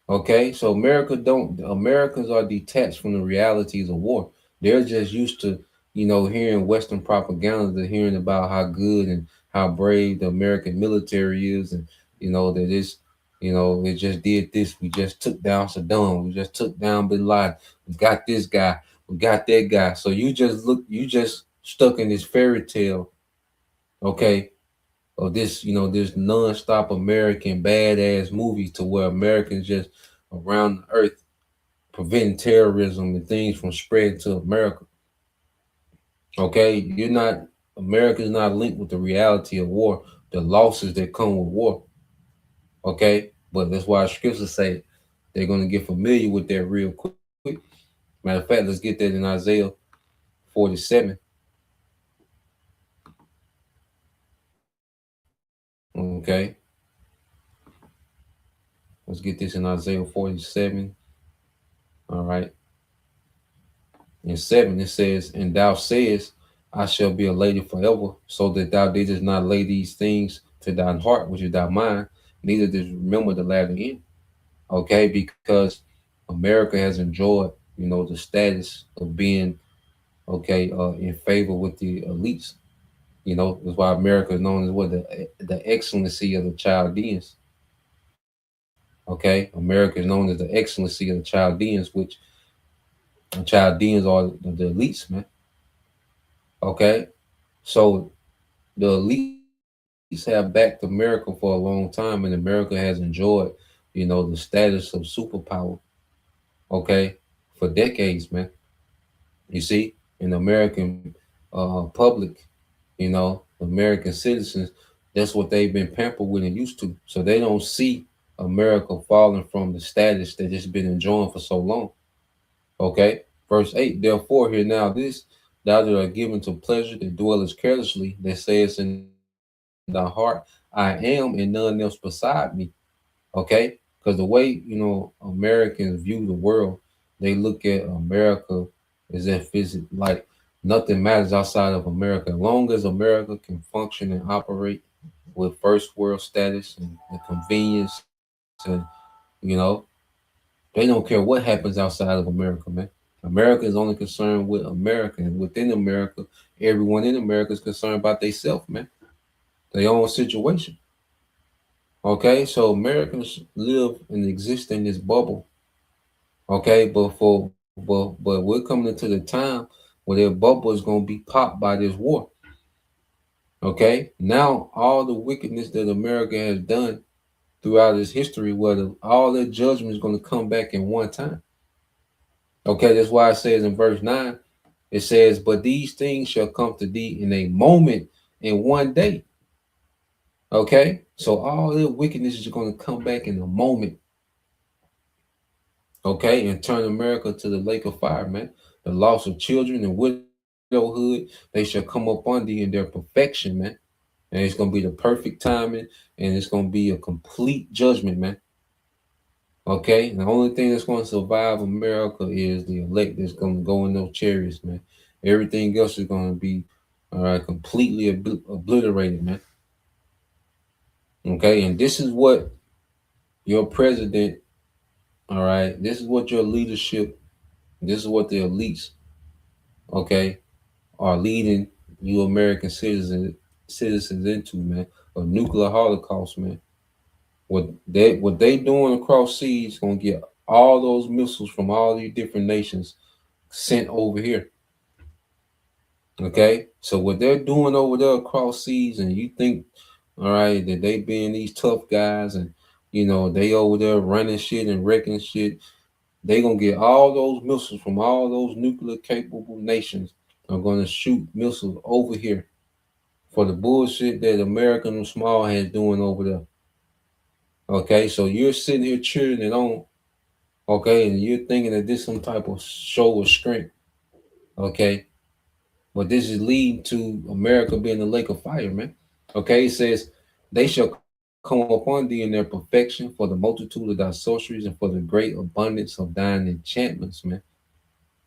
Okay, so Americans are detached from the realities of war. They're just used to, you know, hearing Western propaganda, to hearing about how good and how brave the American military is, and you know that it's, you know, we just did this, we just took down Saddam, we just took down Bin Laden, we got this guy, we got that guy. So you just stuck in this fairy tale, okay, of this, you know, this nonstop American badass movie, to where Americans just around the earth preventing terrorism and things from spreading to America. Okay, America's not linked with the reality of war, the losses that come with war. Okay, but that's why scriptures say they're going to get familiar with that real quick. Matter of fact, let's get that in Isaiah 47. Okay, let's get this in Isaiah 47. All right. In 7, it says, and thou sayest, I shall be a lady forever, so that thou didst not lay these things to thine heart, which is thy mind, neither didst remember the latter end. Okay, because America has enjoyed, you know, the status of being, okay, in favor with the elites. You know, that's why America is known as what, the excellency of the Chaldeans. Okay, America is known as the excellency of the Chaldeans, which the Chaldeans are the elites, man. Okay, so the elites have backed America for a long time, and America has enjoyed, you know, the status of superpower, okay, for decades, man. You see, in the American public, you know, American citizens, That's what they've been pampered with and used to. So they don't see America falling from the status that it's been enjoying for so long. Okay. Verse 8, therefore, hear now this, thou that are given to pleasure that dwellest carelessly, that says in thy heart, I am and none else beside me. Okay. Because the way, Americans view the world, they look at America as if it's like nothing matters outside of America. As long as America can function and operate with first world status and the convenience, and you know, they don't care what happens outside of America, man. America is only concerned with America, and within America, everyone in America is concerned about themselves, man, their own situation. Okay, so Americans live and exist in this bubble. Okay, but we're coming into the time where their bubble is going to be popped by this war. Okay, now all the wickedness that America has done throughout its history, where all their judgment is going to come back in one time. Okay, that's why it says in verse 9, it says, but these things shall come to thee in a moment, in one day. Okay, so all their wickedness is going to come back in a moment. Okay, and turn America to the lake of fire, man. The loss of children and widowhood, they shall come upon thee in their perfection, man. And it's going to be the perfect timing, and it's going to be a complete judgment, man. Okay, and the only thing that's going to survive America is the elect that's going to go in those chariots, man. Everything else is going to be completely obliterated, man. Okay, and this is what your president, all right, this is what your leadership, this is what the elites, okay, are leading you American citizens into, man. A nuclear holocaust, man. What they doing across seas gonna get all those missiles from all these different nations sent over here. Okay, so what they're doing over there across seas, and you think, all right, that they being these tough guys, and they over there running shit and wrecking shit. They gonna get all those missiles from all those nuclear capable nations are gonna shoot missiles over here for the bullshit that American small hands doing over there. Okay, so you're sitting here cheering it on. Okay, and you're thinking that this some type of show of strength. Okay, but this is leading to America being the lake of fire, man. Okay, it says they shall come upon thee in their perfection for the multitude of thy sorceries and for the great abundance of thine enchantments, man.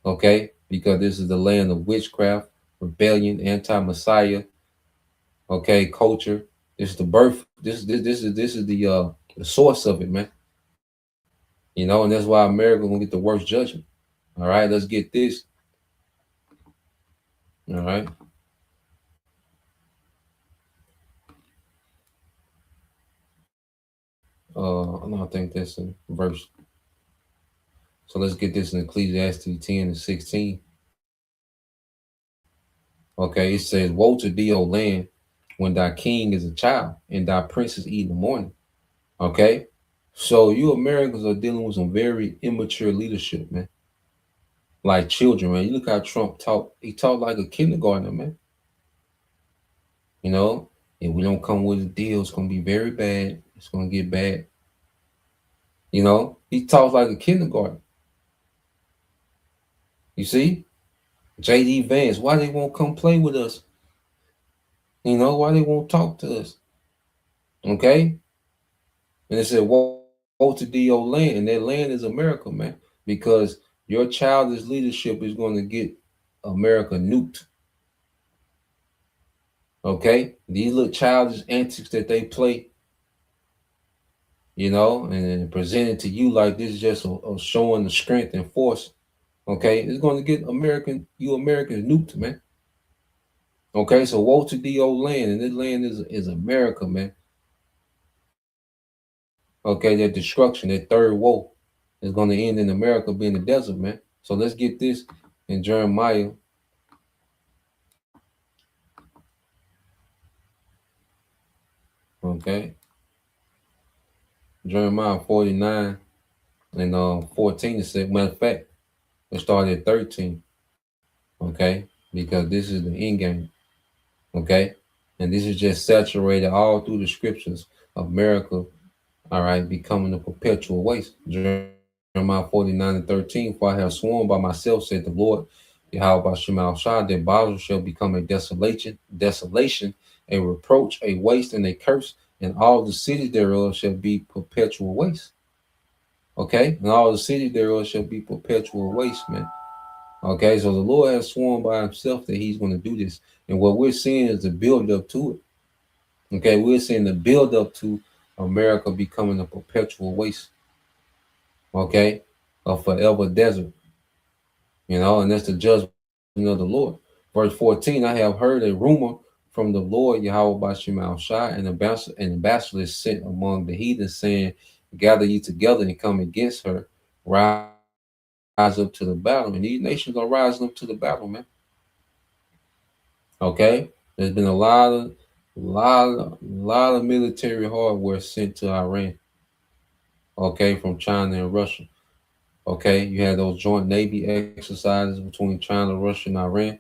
Okay, because this is the land of witchcraft, rebellion, anti-Messiah. Okay, culture. This is the birth. This is the source of it, man. And that's why America gonna get the worst judgment. All right, let's get this. All right. I think that's a verse. So let's get this in Ecclesiastes 10 and 16. Okay, it says, woe to thee, O land, when thy king is a child and thy princes eat in the morning. Okay, so you Americans are dealing with some very immature leadership, man. Like children, man. You look how Trump talk. He talked like a kindergartner, man. If we don't come with a deal, it's gonna be very bad. It's gonna get bad. He talks like a kindergarten. You see, J.D. Vance, why they won't come play with us? Why they won't talk to us? Okay, and it said, woe to thee, O land, and that land is America, man, because your childish leadership is going to get America nuked. Okay, these little childish antics that they play, and present it to you like this is just a showing the strength and force. Okay, it's going to get you Americans nuked, man. Okay, so woe to thee, O land, and this land is America, man. Okay, that destruction, that third woe is going to end in America being the desert, man. So let's get this in Jeremiah. Okay. Jeremiah 49 and 14 is said, matter of fact, let's start at 13. Okay, because this is the end game. Okay. And this is just saturated all through the scriptures of America, all right, becoming a perpetual waste. Jeremiah 49:13, for I have sworn by myself, said the Lord, Yahweh Bashem al Shah, that Basel shall become a desolation, a reproach, a waste, and a curse, and all the cities thereof shall be perpetual waste. Okay, and all the cities thereof shall be perpetual waste, man. Okay, so the Lord has sworn by himself that he's going to do this. And what we're seeing is the build up to it. Okay, we're seeing the build up to America becoming a perpetual waste. Okay, a forever desert. And that's the judgment of the Lord. Verse 14, I have heard a rumor from the Lord Yahweh Bashem al Shai, and ambassadors sent among the heathen, saying, gather ye together and come against her, rise up to the battle. And these nations are rising up to the battle, man. Okay, there's been a lot of military hardware sent to Iran. Okay, from China and Russia. Okay, you had those joint Navy exercises between China, Russia, and Iran.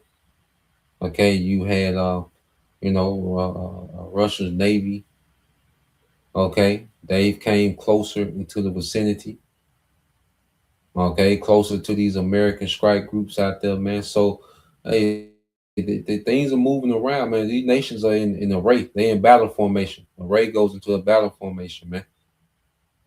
Okay, you had Russia's Navy. Okay, they came closer into the vicinity. Okay, closer to these American strike groups out there, man. So, hey, the things are moving around, man. These nations are in array. They in battle formation. Array goes into a battle formation, man.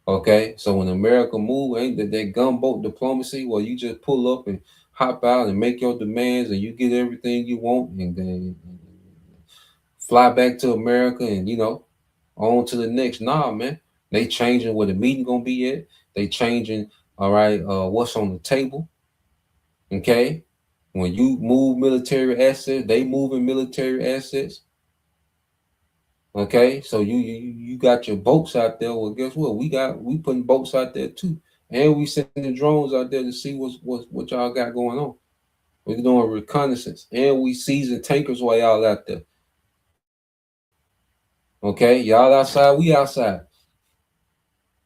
Okay, so when America move, ain't that gunboat diplomacy where you just pull up and hop out and make your demands and you get everything you want and then fly back to America and on to the next. Nah, man, they changing where the meeting gonna be at. They changing, all right, what's on the table. Okay, when you move military assets, they moving military assets. Okay, so you got your boats out there. Well, guess what? We putting boats out there too, and we sending drones out there to see what y'all got going on. We're doing reconnaissance, and we seizing tankers while y'all out there. Okay, y'all outside, we outside.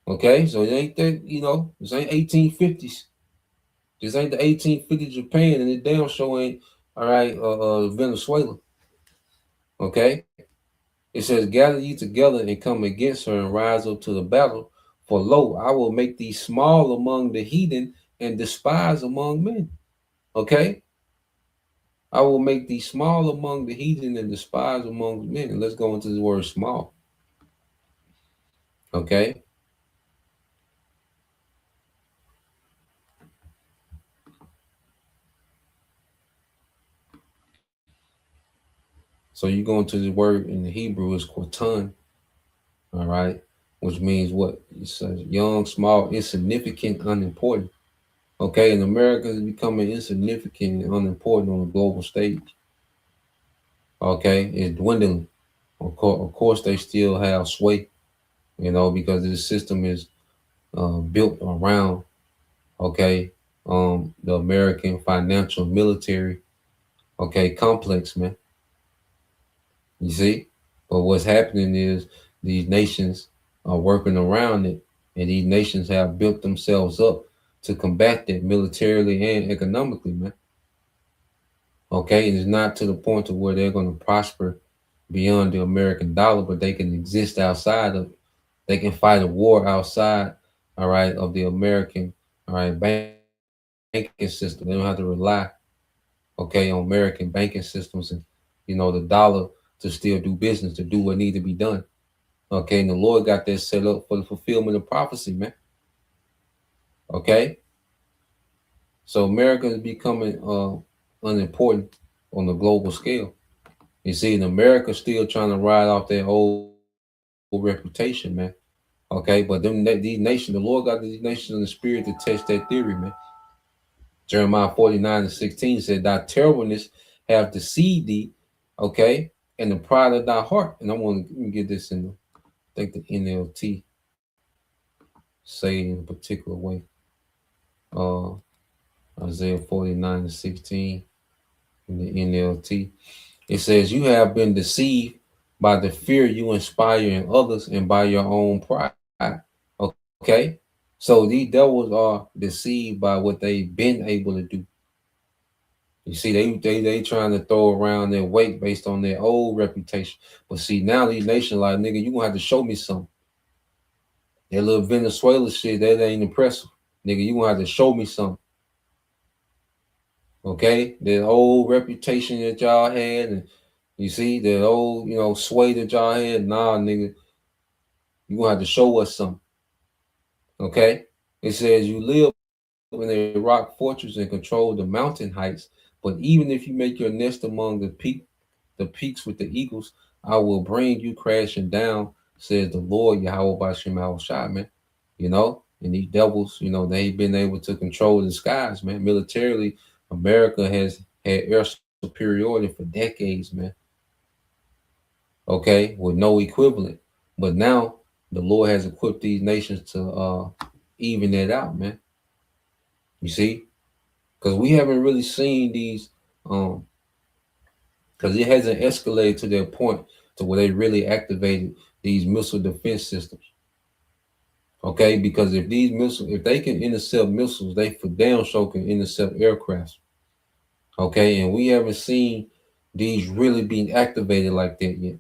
Okay, so it ain't that this ain't 1850s. This ain't the 1850 Japan, and it damn show ain't all right. Venezuela. Okay. It says, gather ye together and come against her and rise up to the battle. For lo, I will make thee small among the heathen and despised among men. Okay? I will make thee small among the heathen and despised among men. And let's go into the word small. Okay? So you go into the word in the Hebrew is kortan. All right? Which means what? It says young, small, insignificant, unimportant. Okay, and America is becoming insignificant and unimportant on the global stage. Okay, it's dwindling. Of course, they still have sway, because this system is built around, okay, the American financial military, okay, complex, man. You see? But what's happening is these nations are working around it, and these nations have built themselves up to combat that militarily and economically, man. Okay, and it's not to the point to where they're going to prosper beyond the American dollar, but they can exist outside of it. They can fight a war outside, all right, of the American, all right, banking system. They don't have to rely, okay, on American banking systems and, the dollar to still do business, to do what needs to be done. Okay, and the Lord got that set up for the fulfillment of prophecy, man. Okay, so America is becoming unimportant on the global scale. You see, in America, still trying to ride off their old reputation, man. Okay, but these nations, the Lord got these nations in the spirit to test that theory, man. Jeremiah 49:16 said, thy terribleness have deceived thee, okay, and the pride of thy heart. And I want to get this in, I think the NLT say in a particular way. Isaiah 49:16 in the NLT. It says, you have been deceived by the fear you inspire in others and by your own pride. Okay, so these devils are deceived by what they've been able to do. You see, they trying to throw around their weight based on their old reputation. But see, now these nations like, nigga, you gonna have to show me something. That little Venezuela shit, that ain't impressive. Nigga, you gonna have to show me something. Okay? That old reputation that y'all had, and you see, that old, sway that y'all had, nah, nigga, you gonna have to show us something. Okay? It says you live in a rock fortress and control the mountain heights, but even if you make your nest among the peaks with the eagles, I will bring you crashing down, says the Lord Yahweh Bashim Al Shai, man. And these devils, they've been able to control the skies, man. Militarily, America has had air superiority for decades, man. Okay, with no equivalent. But now the Lord has equipped these nations to even it out, man. You see? Because we haven't really seen these, because it hasn't escalated to their point to where they really activated these missile defense systems. Okay, because if they can intercept missiles, they for damn sure can intercept aircrafts. Okay, and we haven't seen these really being activated like that yet.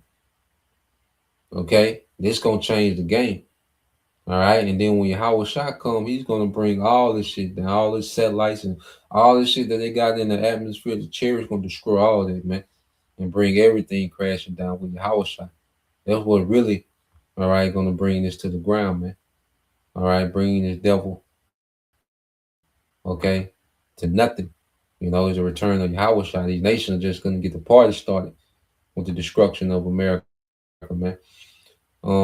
Okay, this gonna change the game. All right, and then when Yahweh Shah come, he's gonna bring all this shit down, all this satellites and all this shit that they got in the atmosphere. The Cherry's gonna destroy all that, man, and bring everything crashing down with Yahweh Shah. That's what really, all right, gonna bring this to the ground, man. All right, bringing this devil, okay, to nothing. Is a return of Yahweh Shah. These nations are just gonna get the party started with the destruction of America, man.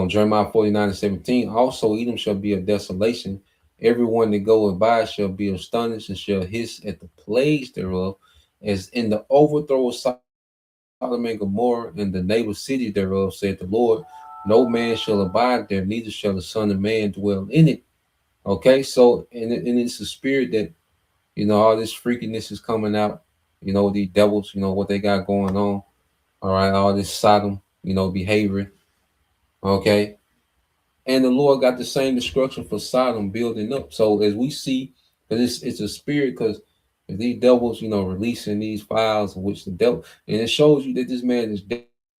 Jeremiah 49:17. Also, Edom shall be a desolation. Everyone that goeth by shall be astonished and shall hiss at the plagues thereof, as in the overthrow of Sodom and Gomorrah and the neighbor city thereof, said the Lord. No man shall abide there, neither shall the Son of Man dwell in it. Okay, so and it's a spirit that all this freakiness is coming out. These devils, what they got going on. All right, all this Sodom, behavior. Okay, and the Lord got the same destruction for Sodom building up. So as we see, because it's a spirit, because these devils, releasing these files in which the devil, and it shows you that this man is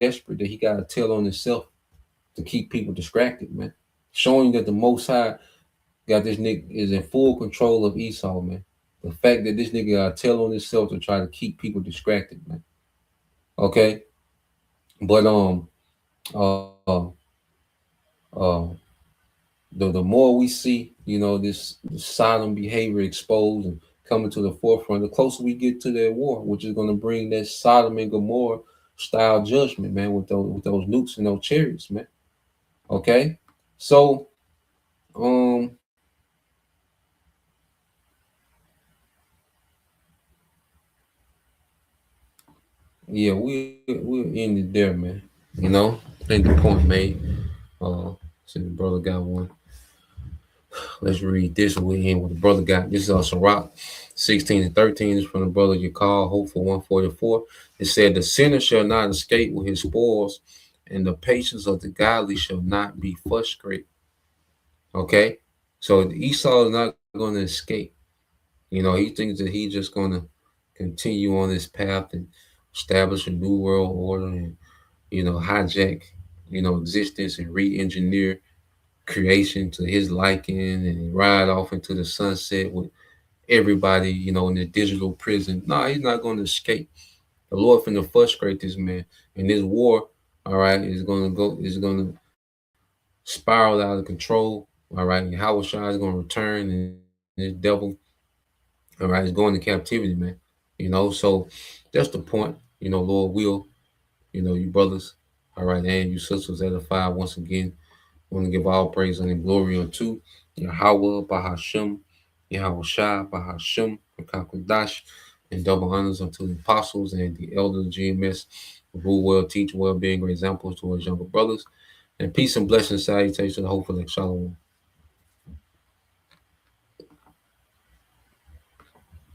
desperate, that he got to tell on himself to keep people distracted, man. Showing that the Most High got this nigga is in full control of Esau, man. The fact that this nigga got to tell on himself to try to keep people distracted, man. Okay, but the more we see, this Sodom behavior exposed and coming to the forefront, the closer we get to that war, which is going to bring that Sodom and Gomorrah style judgment, man, with those nukes and those chariots, man. Okay, so yeah, we're end it there, man. I think the point made. So the brother got one. Let's read this. We'll end with the brother got. This is Sirach 16:13 is from the brother you call Hope for 144. It said, the sinner shall not escape with his spoils, and the patience of the godly shall not be frustrated. Okay, so Esau is not going to escape. He thinks that he's just going to continue on this path and establish a new world order and hijack existence and re-engineer creation to his liking and ride off into the sunset with everybody, in the digital prison. No, he's not going to escape. The Lord finna frustrate this man. And this war, all right, is going to spiral out of control. All right. And Howard Shah is going to return, and this devil, all right, is going to captivity, man. So that's the point. Lord will, you brothers, all right, and you sisters edify once again. I want to give all praise and glory unto Yahweh Bahashem, Yahweh Shai Bahashem, Kakwadash, and double honors unto the apostles and the elders of GMS who rule well, teach well, being great examples to our younger brothers. And peace and blessings, salutations, hopefully, shalom.